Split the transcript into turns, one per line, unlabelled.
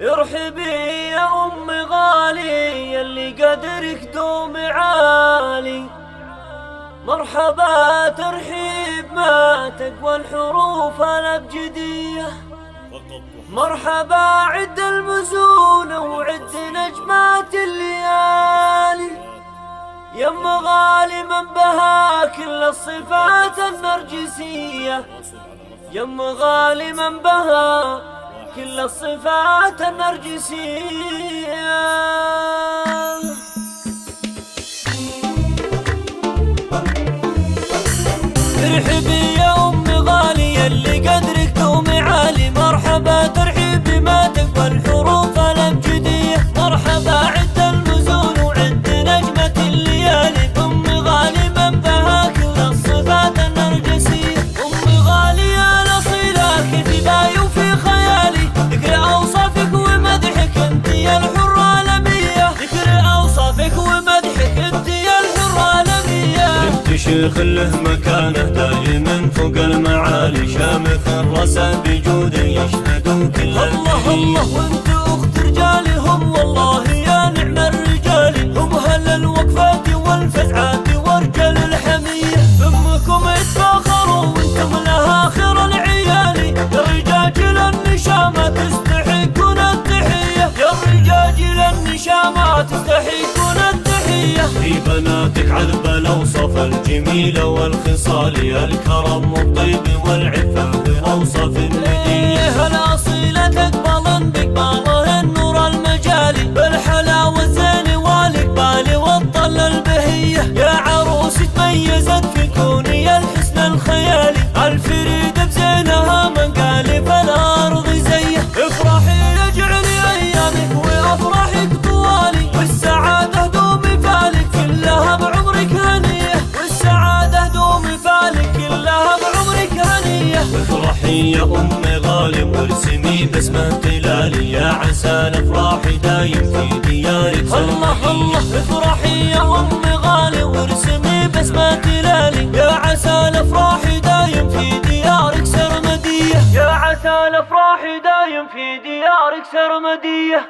ارحبي يا أم غالي يلي قدرك دوم عالي. مرحبا ترحيب ما تقوى الحروف الأبجدية. مرحبا عد المزون وعد نجمات الليالي. يم غالي من بها كل الصفات النرجسية. يم غالي من بها كل الصفات النرجسية. ارحبي يا أم غالي يلي قدرك دوم عالي. مرحبا ترحيبي ما تقوى الحروف الأبجدية. مرحبا عد المزون وعد نجمة الليالي. أم غالي من بها كل الصفات النرجسية. أم غالي يا الأصيلة كتباي وفي خيالي. ذكر أوصافك ومدحك انت يا الحرة الأمية. ذكر أوصافك ومدحك انت يا الحرة الأمية.
انت شيخ له مكانه دائما فوق المعالي. شامخ الرسى بجود يشهد كل
الله الله. وانت اخت رجالهم والله يا نعم الرجال. هم اهل الوقفات والفزعات ورجال الحمية. امكم يتفاخروا وانتم لها خير العيال. يا رجاجيل النشامة تستحقون التحية. يا رجاجيل النشامة تستحقون التحية.
في بناتك عذب الاوصاف الجميله والخصال. الكرم والطيب والعفه واوصاف النديه.
الاصيله تقبل بقباله النور المجالي. بالحلاوه الزين والاقبال والطل البهيه. يا عروس تميزت في كوني الحسن الخيالي. الفريده بزينها من قال فالارض زيه. افرحي يجعلي ايامك وافراحك طوالي. والسعاده دومي فالك كلها بعمرك هنيه. والسعاده دومي فالك كلها بعمرك هنيه.
افرحي يا ام غالي وارسمي بسمة تلالي. يا عسى الافراح دايم في ديارك
الله الله. افرحي يا ام غالي وارسمي بسمة تلالي. يا عسى الافراح دايم في ديارك سرمدية. يا عسى الافراح دايم في ديارك سرمدية.